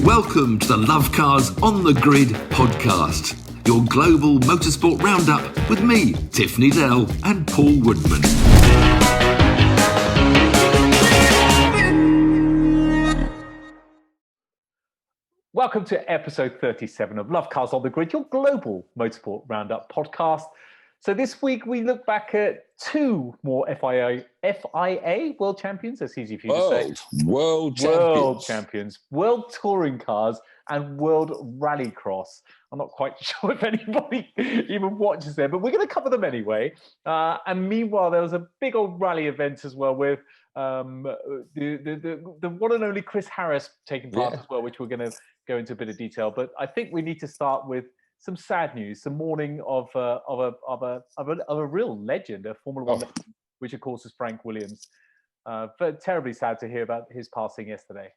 Welcome to the Lovecars on the Grid podcast, your global motorsport roundup with me, Tiff Needell, and Paul Woodman. Welcome to episode 37 of Lovecars on the Grid, your global motorsport roundup podcast. So this week we look back at two more FIA World Champions. That's easy for you to say. World Champions, World Touring Cars, and World Rallycross. I'm not quite sure if anybody even watches them, but we're going to cover them anyway. And meanwhile, there was a big old rally event as well with the one and only Chris Harris taking part as well, which we're going to go into a bit of detail. But I think we need to start with some sad news, some mourning of a real legend, a Formula One legend, which of course is Frank Williams. But terribly sad to hear about his passing yesterday.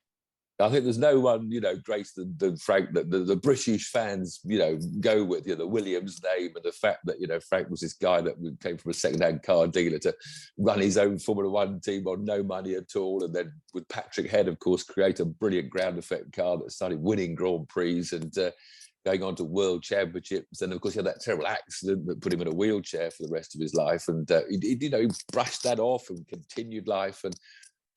I think there's no one, greater than Frank that the British fans, go with, the Williams name and the fact that, Frank was this guy that came from a second-hand car dealer to run his own Formula One team on no money at all. And then with Patrick Head, of course, create a brilliant ground effect car that started winning Grand Prix and going on to World Championships. And of course, he had that terrible accident that put him in a wheelchair for the rest of his life. And, he brushed that off and continued life. And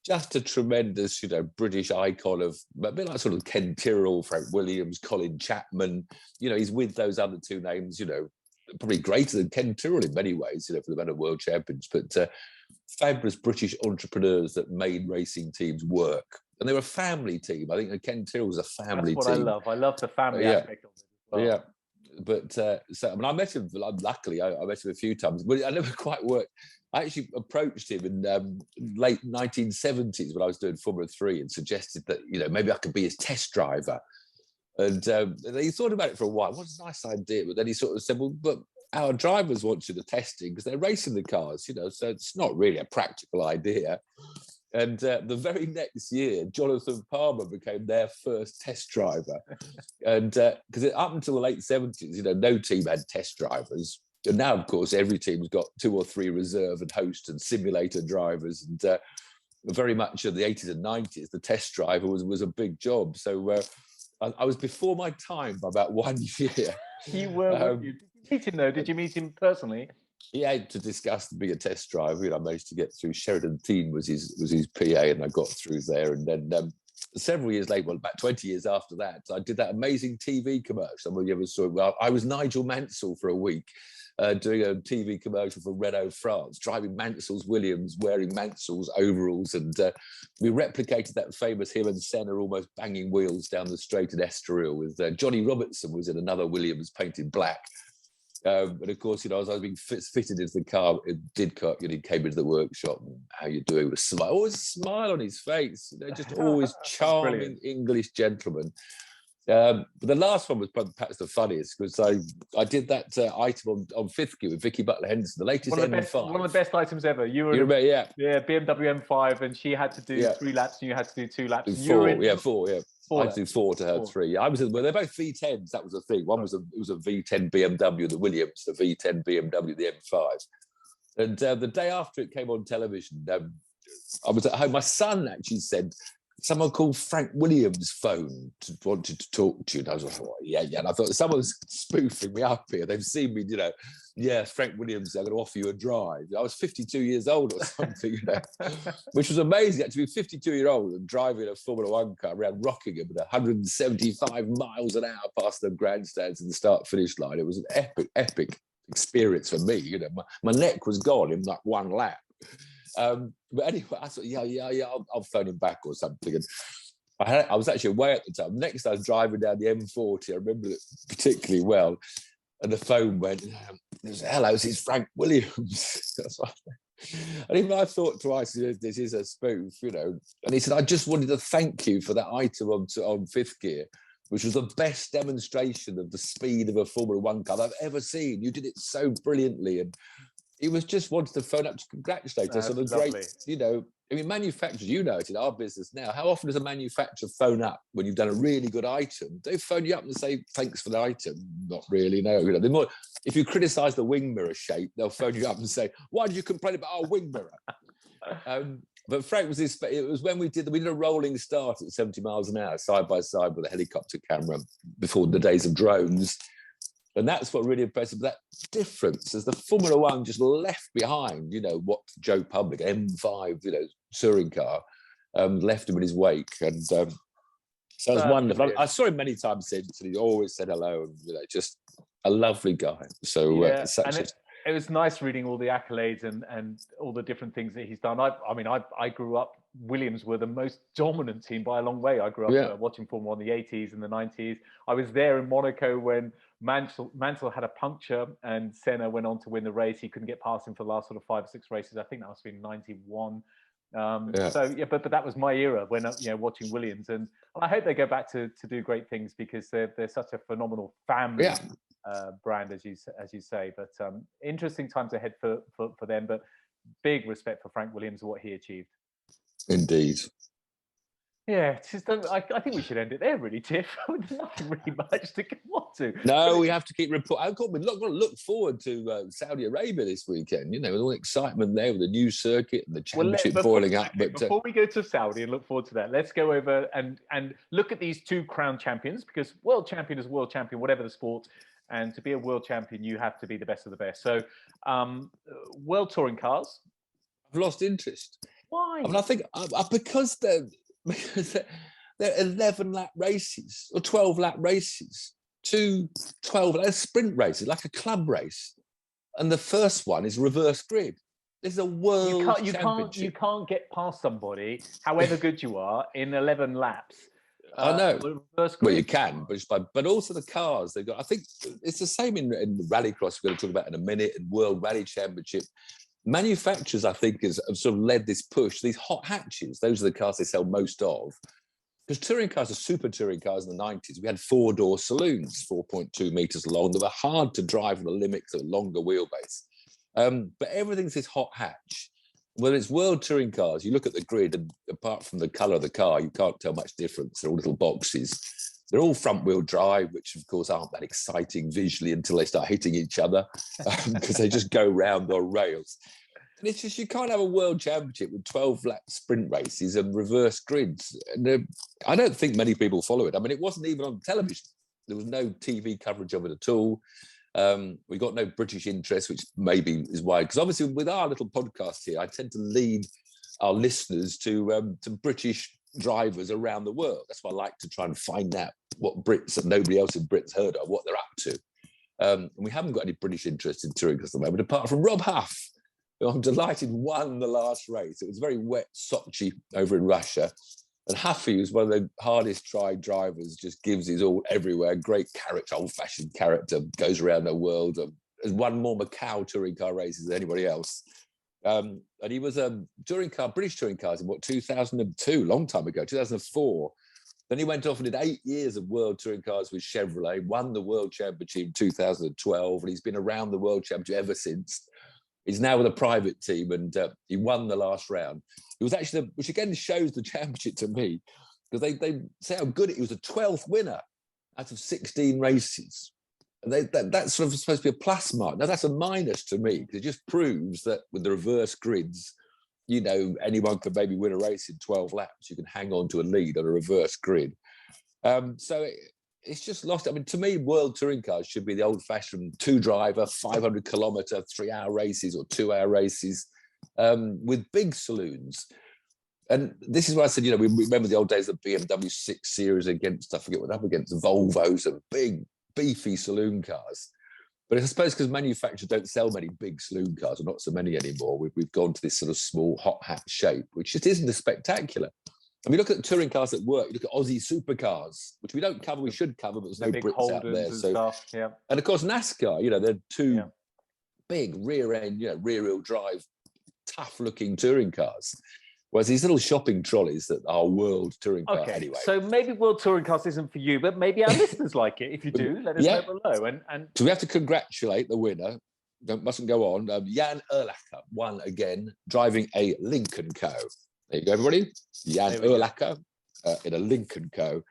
just a tremendous, British icon of a bit like sort of Ken Tyrrell, Frank Williams, Colin Chapman. He's with those other two names, probably greater than Ken Tyrrell in many ways, for the amount of world champions. But fabulous British entrepreneurs that made racing teams work. And they were a family team. I think Ken Tyrrell was a family team. That's what I love. I love the family aspect of it as well. Yeah. But I mean, I met him, luckily, I met him a few times, but I never quite worked. I actually approached him in late 1970s when I was doing Formula 3 and suggested that, maybe I could be his test driver. And he thought about it for a while. What's a nice idea? But then he sort of said, well, but our drivers want you to testing because they're racing the cars, so it's not really a practical idea. And the very next year, Jonathan Palmer became their first test driver. And because up until the late 70s, no team had test drivers. And now, of course, every team's got 2 or 3 reserve and host and simulator drivers. And very much in the 80s and 90s, the test driver was a big job. So I was before my time by about 1 year. You were. Did you meet him, though? Did you meet him personally? He had to discuss being a test driver. I managed to get through. Sheridan Dean was his PA, and I got through there. And then several years later, well, about 20 years after that, I did that amazing TV commercial. Some of you ever saw it. Well, I was Nigel Mansell for a week, doing a TV commercial for Renault France, driving Mansell's Williams, wearing Mansell's overalls. And we replicated that famous him and Senna almost banging wheels down the straight at Estoril with Johnny Robertson was in another Williams painted black. And of course, as I was being fitted into the car, it did cut. He came into the workshop. And, how you doing? With a smile, always a smile on his face. Just always charming English gentleman. But the last one was perhaps the funniest because I did that item on fifth gear with Vicky Butler Henderson, the latest M5. One of the best items ever. You remember, yeah, BMW M5, and she had to do 3 laps, and you had to do 2 laps. Four. I had to do 4 to her 3. I was. Well, they're both V10s. That was the thing. One was a V10 BMW, the Williams, the V10 BMW, the M5. And the day after it came on television, I was at home. My son actually said, someone called Frank Williams phoned, wanted to talk to you. And I was like, oh, yeah. And I thought someone's spoofing me up here. They've seen me, Frank Williams, I'm going to offer you a drive. I was 52 years old or something, which was amazing. To be 52-year-old and driving a Formula One car around Rockingham at 175 miles an hour past the grandstands and the start-finish line. It was an epic experience for me. My neck was gone in like 1 lap. But anyway, I thought, I'll phone him back or something. And I was actually away at the time. Next, I was driving down the M40. I remember it particularly well. And the phone went, hello, this is Frank Williams. And even I thought twice, this is a spoof, And he said, I just wanted to thank you for that item on fifth gear, which was the best demonstration of the speed of a Formula One car I've ever seen. You did it so brilliantly. And he was just wanted to phone up to congratulate us on a great, manufacturers, it in our business now. How often does a manufacturer phone up when you've done a really good item? They phone you up and say, thanks for the item. Not really, no. They're more, if you criticise the wing mirror shape, they'll phone you up and say, why did you complain about our wing mirror? But Frank was it was when we did a rolling start at 70 miles an hour, side by side with a helicopter camera before the days of drones. And that's what really impressive. That difference as the Formula One just left behind, what Joe Public, M5, touring car, left him in his wake. And so it was wonderful. I saw him many times since, and he always said hello, and just a lovely guy. So it was nice reading all the accolades and all the different things that he's done. I grew up, Williams were the most dominant team by a long way. I grew up watching Formula One in the 80s and the 90s. I was there in Monaco when Mansell had a puncture and Senna went on to win the race. He couldn't get past him for the last sort of 5 or 6 races. I think that must have been 91. But that was my era when watching Williams, and I hope they go back to do great things because they're such a phenomenal family brand, as you say. But interesting times ahead for them. But big respect for Frank Williams and what he achieved. Indeed. Yeah, I think we should end it there, really, Tiff. There's nothing really much to come on to. No, we have to keep reporting. We've got to look forward to Saudi Arabia this weekend, with all the excitement there with the new circuit and the championship boiling up. But before we go to Saudi and look forward to that, let's go over and look at these 2 crown champions, because world champion is world champion, whatever the sport. And to be a world champion, you have to be the best of the best. So, world touring cars. I've lost interest. Why? I think because they're 11-lap races or 12-lap races, 2 12-lap sprint races, like a club race. And the first one is reverse grid. This is a world championship. You can't get past somebody, however good you are, in 11 laps. I know. Well, you can, but also the cars they've got. I think it's the same in rallycross. We're going to talk about in a minute, and World Rally Championship. Manufacturers, I think, have sort of led this push. These hot hatches, those are the cars they sell most of. Because touring cars are super touring cars in the 90s. We had 4-door saloons, 4.2 meters long. They were hard to drive on the limits of a longer wheelbase. But everything's this hot hatch. Whether it's world touring cars, you look at the grid, and apart from the colour of the car, you can't tell much difference. They're all little boxes. They're all front-wheel drive, which, of course, aren't that exciting visually until they start hitting each other, because they just go round on rails. And it's just, you can't have a world championship with 12-lap sprint races and reverse grids. And I don't think many people follow it. I mean, it wasn't even on television. There was no TV coverage of it at all. We got no British interest, which maybe is why, because obviously with our little podcast here, I tend to lead our listeners to British drivers around the world. That's why I like to try and find out what Brits and nobody else in Britain's heard of, what they're up to. And we haven't got any British interest in touring at the moment, apart from Rob Huff, who I'm delighted won the last race. It was very wet Sochi over in Russia. And Huffy was one of the hardest tried drivers, just gives his all everywhere. Great character, old-fashioned character, goes around the world, has won more Macau touring car races than anybody else. And he was a British touring cars in 2002, long time ago, 2004. Then he went off and did 8 years of world touring cars with Chevrolet, won the world championship in 2012, and he's been around the world championship ever since. He's now with a private team, and he won the last round. It was actually, which again shows the championship to me, because they say how good it was. A 12th winner out of 16 races. And that's sort of supposed to be a plus mark. Now that's a minus to me, because it just proves that with the reverse grids, anyone can maybe win a race in 12 laps. You can hang on to a lead on a reverse grid. So it's just lost. I mean, to me, world touring cars should be the old-fashioned 2-driver, 500-kilometre, 3-hour races or 2-hour races with big saloons. And this is why I said, we remember the old days of the BMW 6 Series against, I forget what up against, Volvos and big, beefy saloon cars. But I suppose because manufacturers don't sell many big saloon cars, or not so many anymore, we've gone to this sort of small hot hat shape, which just isn't as spectacular. I mean, look at the touring cars at work. You look at Aussie supercars, which we don't cover. We should cover, but there's no Brits out there. Stuff, yeah. And of course, NASCAR. They're two big rear-end, rear-wheel drive, tough-looking touring cars. Whereas these little shopping trolleys that are world touring car anyway. So maybe world touring cars isn't for you, but maybe our listeners like it. If you do, let us know below. And so we have to congratulate the winner. Mustn't go on. Yann Ehrlacher won again, driving a Lynk and Co. There you go, everybody. Yann Ehrlacher in a Lynk and Co.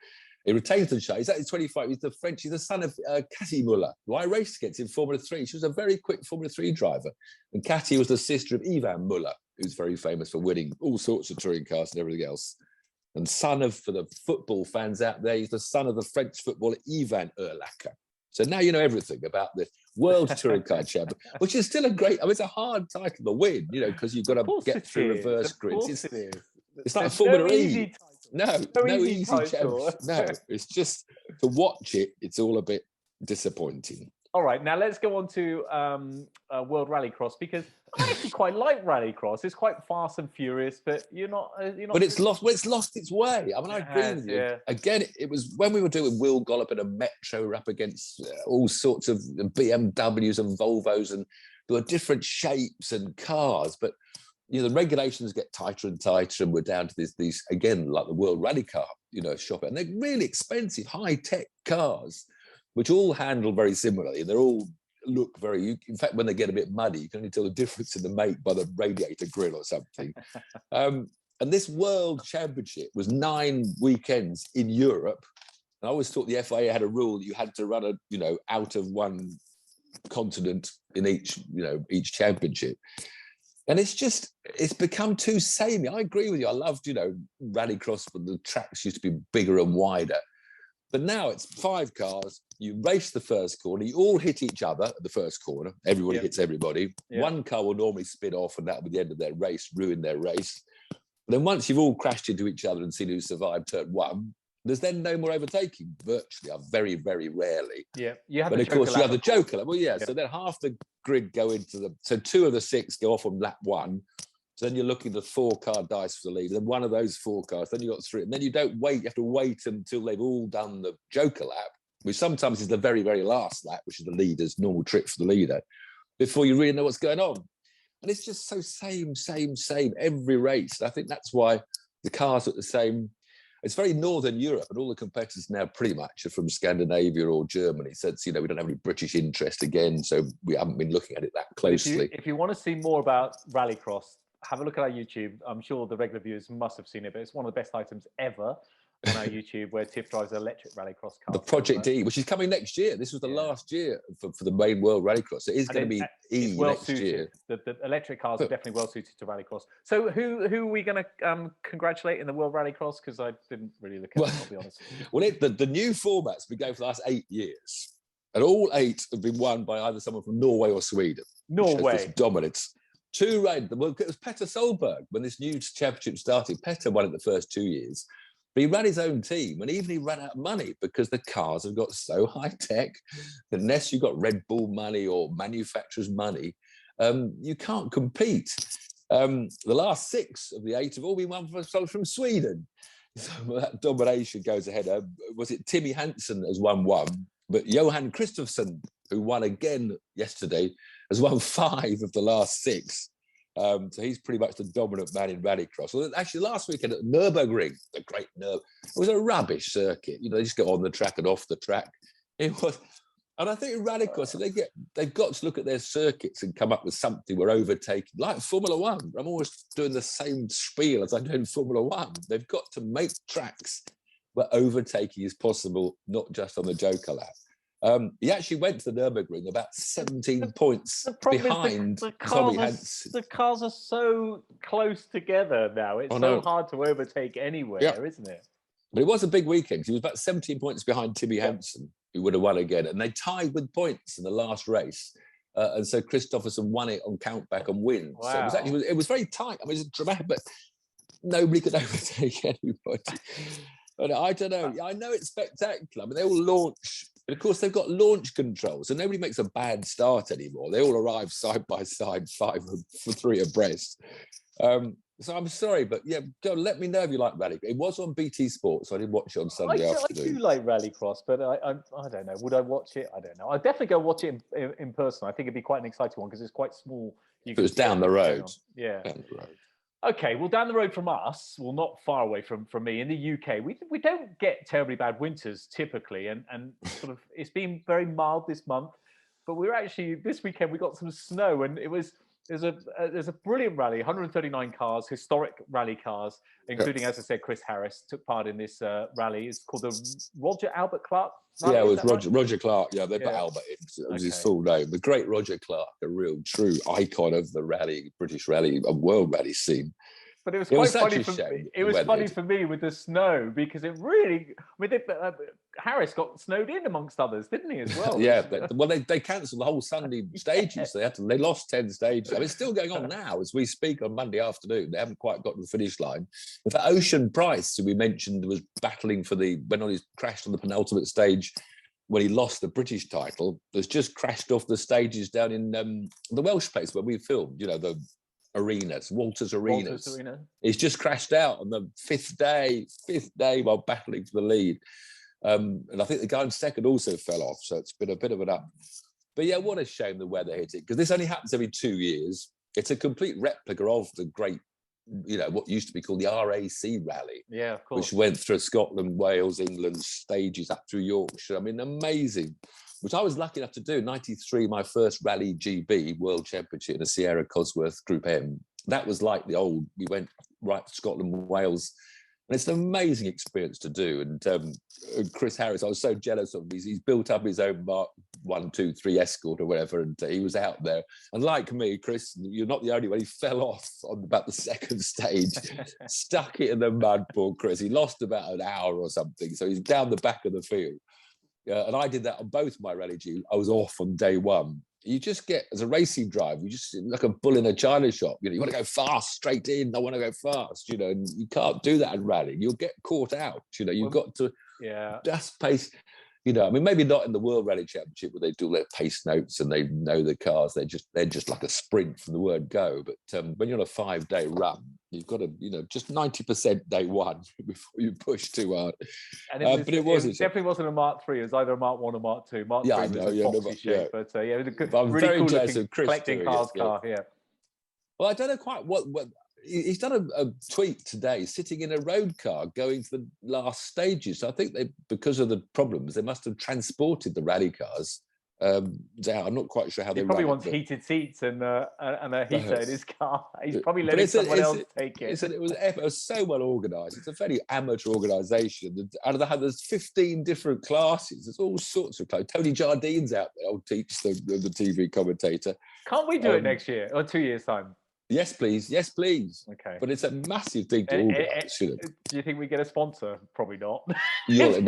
He retains the show. He's actually 25. He's the French. He's the son of Cathy Muller, who I raced against in Formula 3. She was a very quick Formula 3 driver. And Cathy was the sister of Ivan Muller, who's very famous for winning all sorts of touring cars and everything else. And son of, for the football fans out there, he's the son of the French footballer Yann Ehrlacher. So now you know everything about the World Touring Car Champion, which is still a great, I mean, it's a hard title to win, you know, because you've got to get through reverse grids. It's like a Formula E. No easy challenge. No, it's just, to watch it, it's all a bit disappointing. All right, now let's go on to World Rallycross, because I actually quite like Rallycross. It's quite fast and furious, but you're not. But it's lost its way. I mean, I agree with you. Yeah. Again, it was when we were doing Will Gollop in a Metro up against all sorts of BMWs and Volvos, and there were different shapes and cars, but you know, the regulations get tighter and tighter, and we're down to these again, like the World Rally Car, you know, shop, and they're really expensive, high-tech cars, which all handle very similarly. They're all look very, in fact, when they get a bit muddy, you can only tell the difference in the make by the radiator grill or something. And this World Championship was 9 weekends in Europe. And I always thought the FIA had a rule that you had to run out of one continent in each championship. And it's become too samey. I agree with you. I loved, Rallycross, but the tracks used to be bigger and wider. But now it's 5 cars, you race the first corner, you all hit each other at the first corner, everybody hits everybody. One car will normally spin off, and that'll be the end of their race, ruin their race. But then once you've all crashed into each other and seen who survived turn 1, there's then no more overtaking, virtually, very, very rarely. Yeah, you have but of course you have the joker lap. Well, so then half the grid go into so 2 of the 6 go off on lap 1. So then you're looking at the 4-car dice for the lead. Then one of those 4 cars, then you got 3. And then you don't wait. You have to wait until they've all done the joker lap, which sometimes is the very, very last lap, which is the leader's normal trick for the leader, before you really know what's going on. And it's just so same every race. And I think that's why the cars are the same. It's very Northern Europe, and all the competitors now pretty much are from Scandinavia or Germany. So it's, we don't have any British interest again. So we haven't been looking at it that closely. If you want to see more about Rallycross, have a look at our YouTube. I'm sure the regular viewers must have seen it, but it's one of the best items ever on our YouTube, where Tiff drives an electric Rallycross car. The Project E, which is coming next year. This was the last year for the main World Rallycross. It is going to be E next year. The electric cars are definitely well suited to Rallycross. So who are we going to congratulate in the World Rallycross? Because I didn't really look at it, I'll be honest. Well, the new format's been going for the last 8 years, and all 8 have been won by either someone from Norway or Sweden. Norway dominates. 2 ran. Well, it was Petter Solberg when this new championship started. Petter won it the first 2 years. But he ran his own team, and even he ran out of money because the cars have got so high tech that unless you've got Red Bull money or manufacturers' money, you can't compete. The last 6 of the 8 have all been won from Sweden. So that domination goes ahead. Was it Timmy Hansen has won 1, but Johan Kristoffersson, who won again yesterday, has won 5 of the last 6. So he's pretty much the dominant man in Rallycross. Well, actually, last weekend at Nurburgring, the great it was a rubbish circuit. They just go on the track and off the track. It was, and I think in Rallycross, they've got to look at their circuits and come up with something we're overtaking, like Formula One. I'm always doing the same spiel as I do in Formula One. They've got to make tracks where overtaking is possible, not just on the joker lap. He actually went to the Nurburgring about 17 points behind. The cars are so close together now. It's so hard to overtake anywhere, isn't it? But it was a big weekend. He was about 17 points behind Timmy Hansen, who would have won again. And they tied with points in the last race. And so Kristoffersson won it on countback and win. Wow. So it was very tight. I mean, it's dramatic, but nobody could overtake anybody. But I don't know. I know it's spectacular. I mean, they all launch. But of course, they've got launch control, so nobody makes a bad start anymore. They all arrive side by side, 3 abreast. So I'm sorry, but go let me know if you like Rallycross. It was on BT Sport, so I didn't watch it on Sunday afternoon. I do like Rallycross, but I don't know. Would I watch it? I don't know. I'd definitely go watch it in person. I think it'd be quite an exciting one because it's quite small. It was down the road. Yeah. Down the road. Okay, well, down the road from us, well, not far away from me, in the UK, we don't get terribly bad winters typically, and sort of it's been very mild this month, but we're actually, this weekend we got some snow, and it was there's a brilliant rally, 139 cars, historic rally cars, including, as I said, Chris Harris took part in this rally. It's called the Roger Albert Clark rally. Yeah, it was Roger Clark. Yeah, they put Albert in. It was his full name. The great Roger Clark, a real true icon of the rally, British rally, and world rally scene. But it was quite funny for me. It was funny for me with the snow because it really. I mean, Harris got snowed in amongst others, didn't he? As well. Yeah. They cancelled the whole Sunday stages. They lost 10 stages. I mean, it's still going on now as we speak on Monday afternoon. They haven't quite got to the finish line. In fact, Ocean Price, who we mentioned, was battling for when he crashed on the penultimate stage when he lost the British title. Has just crashed off the stages down in the Welsh place where we filmed. You know, the arenas, Walters Arenas. He's just crashed out on the fifth day while battling for the lead. And I think the guy in second also fell off. So it's been a bit of an up. But yeah, what a shame the weather hit it, because this only happens every 2 years. It's a complete replica of the great, you know, what used to be called the RAC rally. Yeah, of course. Which went through Scotland, Wales, England, stages up through Yorkshire. I mean, amazing. Which I was lucky enough to do. 93, my first Rally GB World Championship in a Sierra Cosworth Group M. That was like the old, we went right to Scotland, Wales. And it's an amazing experience to do. And Chris Harris, I was so jealous of him. He's built up his own Mark 1, 2, 3 Escort or whatever. And he was out there. And like me, Chris, you're not the only one. He fell off on about the second stage, stuck it in the mud, poor Chris. He lost about an hour or something. So he's down the back of the field. And I did that on both my Rally G. I was off on day one. You just get, as a racing driver, you just like a bull in a china shop. You know, you want to go fast, straight in. I want to go fast. You know, and you can't do that in rally. You'll get caught out. You know, you've got to just pace. You know, I mean, maybe not in the World Rally Championship where they do their pace notes and they know the cars. They're just like a sprint from the word go. But when you're on a 5-day run, you've got to, you know, just 90% day one before you push too hard. And it definitely wasn't a Mark III. It was either a Mark 1 or Mark 2. Mark 3 was a foxy shape, but it was a good, really cool looking collecting cars car. Yeah. Well, I don't know quite what he's done a tweet today, sitting in a road car going to the last stages. So I think because of the problems, they must have transported the rally cars down. I'm not quite sure how they probably wants heated seats and a heater in his car. He's probably letting someone else take it. It was so well organised. It's a very amateur organisation. And there's 15 different classes. There's all sorts of clothes. Tony Jardine's out there. I'll teach the TV commentator. Can't we do it next year or 2 years' time? Yes, please. Yes, please. Okay. But it's a massive thing to organise. Do you think we get a sponsor? Probably not. I'm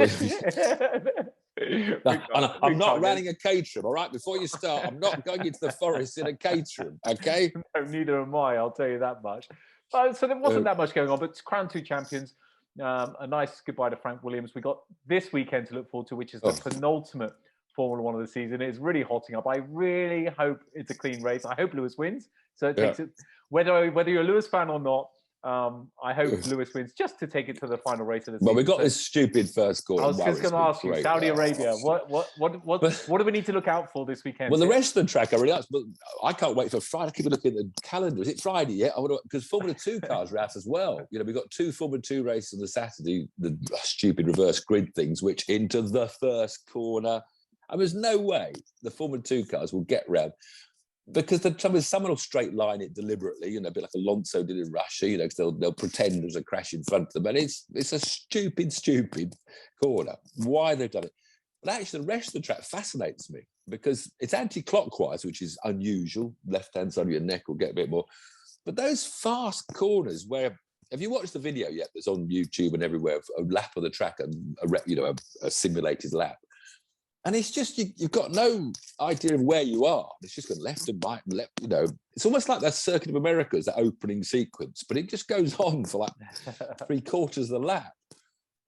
not running a caterum, all right? Before you start, I'm not going into the forest in a caterum, okay? No, neither am I, I'll tell you that much. So there wasn't that much going on, but Crown 2 champions, a nice goodbye to Frank Williams. We got this weekend to look forward to, which is the penultimate Formula 1 of the season. It's really hotting up. I really hope it's a clean race. I hope Lewis wins. So it takes it, whether you're a Lewis fan or not, I hope Lewis wins just to take it to the final race of the season. Well, we got this stupid first corner. I was just going to ask you, Saudi Arabia. What do we need to look out for this weekend? Well, the rest of the track I really like, but I can't wait for Friday. I keep looking at the calendar. Is it Friday yet? Because Formula 2 cars are out as well. You know, we've got 2 Formula 2 races on the Saturday. The stupid reverse grid things, which into the first corner. And there's no way the Formula 2 cars will get round. Because the trouble is, someone will straight line it deliberately, you know, a bit like Alonso did in Russia, you know, because they'll pretend there's a crash in front of them. And it's a stupid corner. Why they've done it. But actually, the rest of the track fascinates me because it's anti-clockwise, which is unusual. Left-hand side of your neck will get a bit more. But those fast corners where, have you watched the video yet that's on YouTube and everywhere of a lap of the track and a simulated lap? And it's just, you've got no idea of where you are. It's just going left and right and left, you know. It's almost like that Circuit of America, that opening sequence, but it just goes on for like 3/4 of the lap.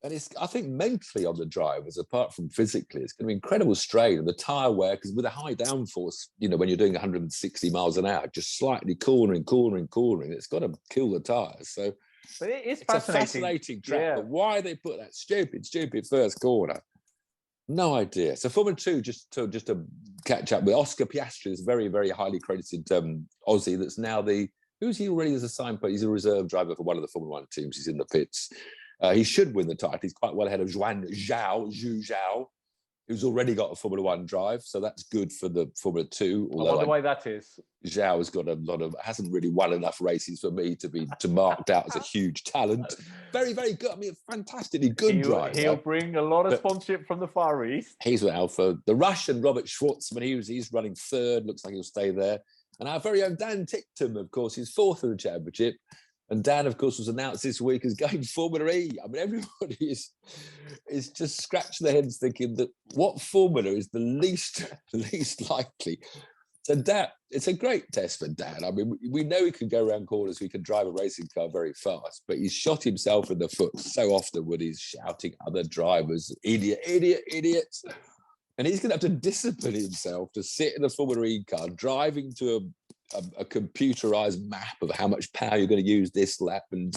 And it's, I think, mentally on the drivers, apart from physically, it's going to be incredible strain. And the tyre wear, because with a high downforce, you know, when you're doing 160 miles an hour, just slightly cornering, it's got to kill the tyres. So but it's a fascinating track. Yeah. But why they put that stupid first corner? No idea. So Formula 2, just to catch up with Oscar Piastri, is very, very highly credited Aussie. That's now who's he already as a signpost? He's a reserve driver for one of the Formula 1 teams. He's in the pits. He should win the title. He's quite well ahead of Zhou Zhao. who's already got a Formula One drive, so that's good for the Formula Two. I wonder why that is. Zhao has got hasn't really won enough races for me to be marked out as a huge talent. Very, very good. I mean, fantastically good driver. He'll bring a lot of sponsorship from the Far East. He's with Alpha. The Russian Robert Schwartzman, he's running third. Looks like he'll stay there. And our very own Dan Ticktum, of course, is fourth in the championship. And Dan, of course, was announced this week as going Formula E. I mean, everybody is just scratching their heads thinking that what formula is the least likely. So Dan, it's a great test for Dan. I mean, we know he can go around corners, he can drive a racing car very fast, but he's shot himself in the foot so often when he's shouting other drivers, idiot, idiot, idiot. And he's going to have to discipline himself to sit in a Formula E car, driving to a computerized map of how much power you're going to use this lap. And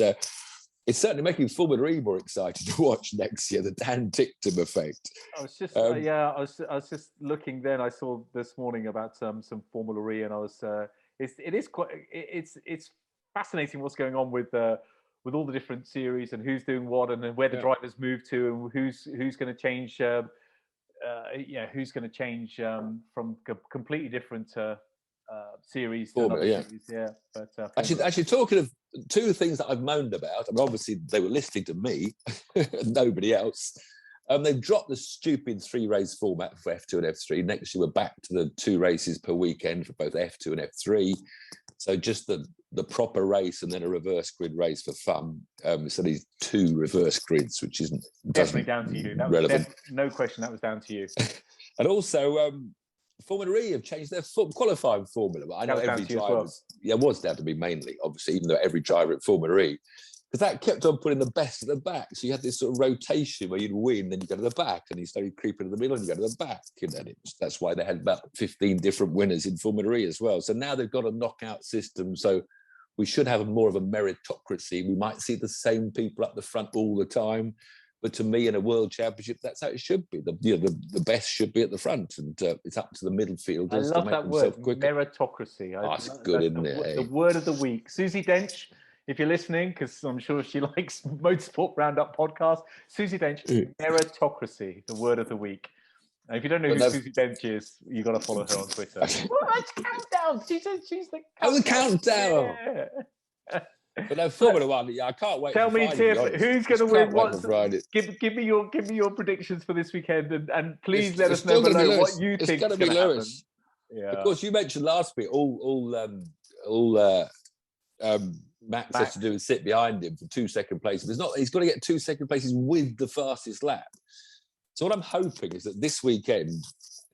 it's certainly making Formula E more exciting to watch next year, the Dan Ticktum effect. I was just, I was just looking then. I saw this morning about some Formula E, and I was, it's fascinating what's going on with all the different series and who's doing what, and then where the drivers move to, and who's going to change. Who's going to change from completely different series. Formula, series, But actually, talking of two things that I've moaned about, I mean, obviously they were listening to me, and nobody else. They've dropped the stupid 3-race format for F2 and F3. Next year, we're back to the 2 races per weekend for both F2 and F3. So just the proper race and then a reverse grid race for fun. So these 2 reverse grids, which isn't definitely down to you. That was relevant. No question, that was down to you. And also, Formula E have changed their qualifying formula. But I know every driver was down to me mainly, obviously, even though every driver at Formula E, because that kept on putting the best at the back. So you had this sort of rotation where you'd win, then you go to the back, and you started creeping to the middle, and you go to the back. And that's why they had about 15 different winners in Formula E as well. So now they've got a knockout system. So we should have more of a meritocracy. We might see the same people up the front all the time. But to me, in a world championship, that's how it should be. The best should be at the front, and it's up to the middle fielders to make themselves quicker. Meritocracy. It's good, isn't it? The word of the week. Susie Dench, if you're listening, because I'm sure she likes Motorsport Roundup podcast. Susie Dench, meritocracy, the word of the week. And if you don't know who Susie Dench is, you've got to follow her on Twitter. Well, it's countdown. She's the countdown. Oh, the countdown. Yeah. But no, Formula One, I can't wait. Tell me, Tiff, who's going to win? Give me your predictions for this weekend, and please let us know below what you think. It's going to be Lewis. Yeah. Of course, you mentioned last week all Max has to do is sit behind him for 2 second places. He's got to get 2 second places with the fastest lap. So what I'm hoping is that this weekend,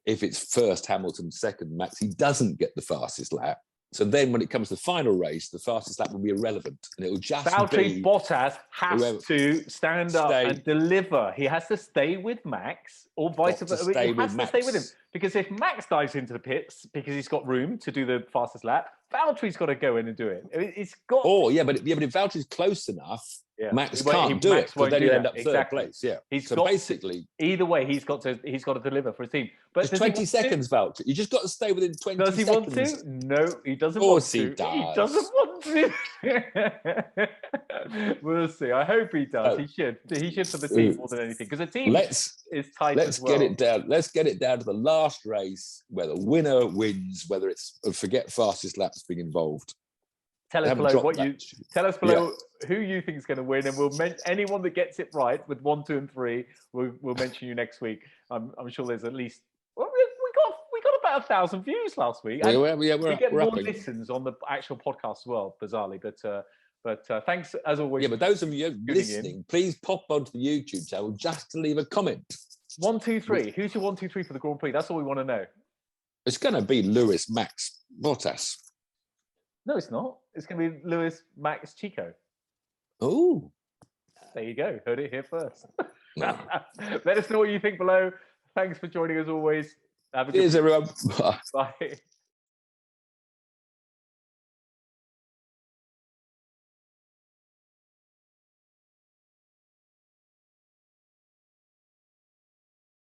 if it's first Hamilton, second Max, he doesn't get the fastest lap. So then when it comes to the final race, the fastest lap will be irrelevant. And it will just be... Bottas has to stand up and deliver. He has to stay with Max, or vice versa. He has to stay with him. Because if Max dives into the pits because he's got room to do the fastest lap, Valtteri's got to go in and do it. It's got... But if Valtteri's close enough, Max can't do it, because then he'll end up third place. Yeah. Basically... Either way, he's got to deliver for his team. But it's 20 seconds, Valtteri. You just got to stay within 20 seconds. Does he want to? No, he doesn't want to. Of course he does. He doesn't want to. We'll see. I hope he does. He should. He should for the team more than anything, because the team is tight as well. Let's get it down to the last race where the winner wins, whether it's forget fastest laps being involved. Tell us below who you think is going to win, and we'll anyone that gets it right with 1, 2, and 3. We'll mention you next week. I'm sure there's at least we got about 1,000 views last week. We get more listens on the actual podcast as well, bizarrely. But thanks as always. Yeah, but those of you listening, please pop onto the YouTube channel just to leave a comment. 1, 2, 3. Who's your 1, 2, 3 for the Grand Prix? That's all we want to know. It's going to be Lewis, Max, Bottas. No, it's not. It's going to be Lewis, Max, Chico. Oh. There you go. Heard it here first. Let us know what you think below. Thanks for joining us always. Have a good Cheers, everyone. Bye.